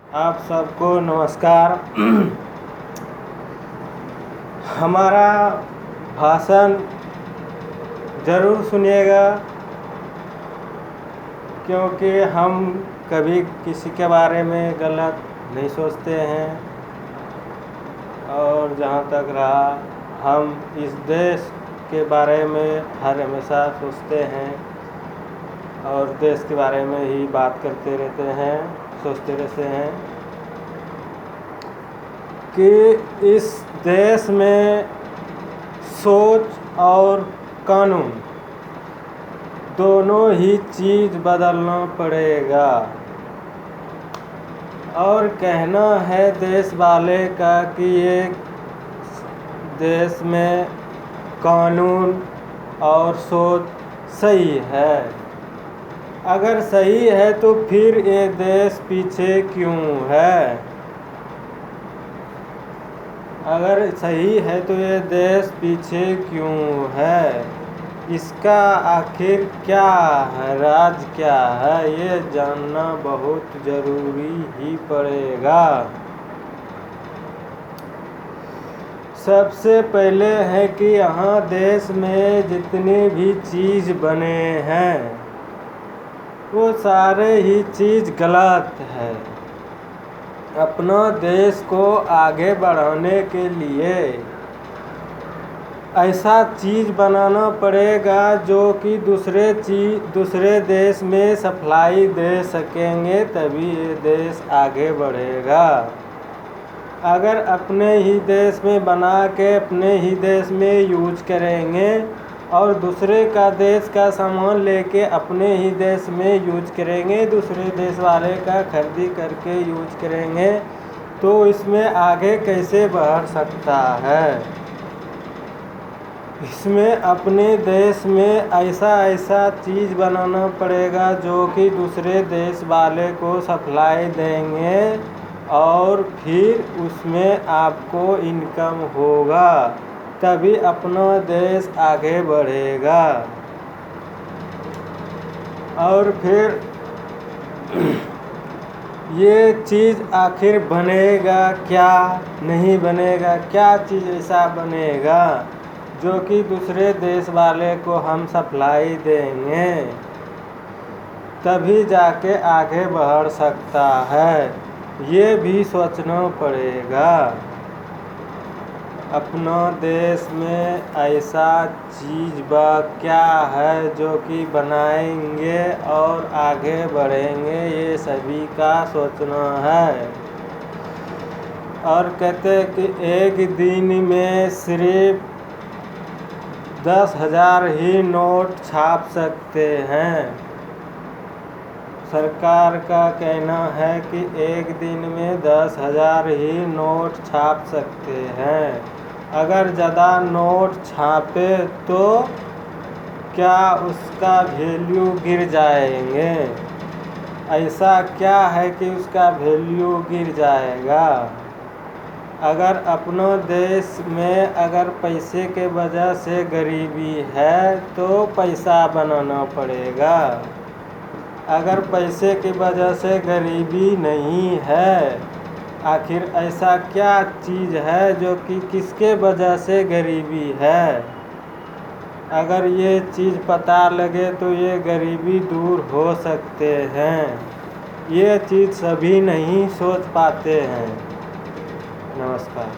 आप सबको नमस्कार। हमारा भाषण ज़रूर सुनिएगा, क्योंकि हम कभी किसी के बारे में गलत नहीं सोचते हैं। और जहाँ तक रहा, हम इस देश के बारे में हर हमेशा सोचते हैं और देश के बारे में ही बात करते रहते हैं, सोचते रहते हैं कि इस देश में सोच और कानून दोनों ही चीज़ बदलना पड़ेगा। और कहना है देश वाले का कि ये देश में कानून और सोच सही है। अगर सही है तो फिर ये देश पीछे क्यों है? अगर सही है तो ये देश पीछे क्यों है? इसका आखिर क्या है, राज क्या है, ये जानना बहुत ज़रूरी ही पड़ेगा। सबसे पहले है कि यहाँ देश में जितने भी चीज़ बने हैं वो सारे ही चीज़ गलत है। अपना देश को आगे बढ़ाने के लिए ऐसा चीज़ बनाना पड़ेगा जो कि दूसरे देश में सप्लाई दे सकेंगे, तभी ये देश आगे बढ़ेगा। अगर अपने ही देश में बना के अपने ही देश में यूज करेंगे और दूसरे का देश का सामान लेके अपने ही देश में यूज करेंगे, दूसरे देश वाले का खरीदी करके यूज करेंगे, तो इसमें आगे कैसे बढ़ सकता है? इसमें अपने देश में ऐसा चीज़ बनाना पड़ेगा जो कि दूसरे देश वाले को सप्लाई देंगे और फिर उसमें आपको इनकम होगा, तभी अपना देश आगे बढ़ेगा। और फिर ये चीज़ आखिर बनेगा क्या, नहीं बनेगा क्या? चीज़ ऐसा बनेगा जो कि दूसरे देश वाले को हम सप्लाई देंगे, तभी जाके आगे बढ़ सकता है। ये भी सोचना पड़ेगा। अपना देश में ऐसा चीज़ क्या है जो कि बनाएंगे और आगे बढ़ेंगे, ये सभी का सोचना है। और कहते हैं कि एक दिन में सिर्फ 10,000 ही नोट छाप सकते हैं। सरकार का कहना है कि एक दिन में 10,000 ही नोट छाप सकते हैं। अगर ज़्यादा नोट छापे तो क्या उसका वैल्यू गिर जाएंगे? ऐसा क्या है कि उसका वैल्यू गिर जाएगा? अगर अपना देश में अगर पैसे के वजह से गरीबी है तो पैसा बनाना पड़ेगा। अगर पैसे की वजह से गरीबी नहीं है, आखिर ऐसा क्या चीज़ है जो कि किसके वजह से गरीबी है? अगर ये चीज़ पता लगे तो ये गरीबी दूर हो सकते हैं। ये चीज़ सभी नहीं सोच पाते हैं। नमस्कार।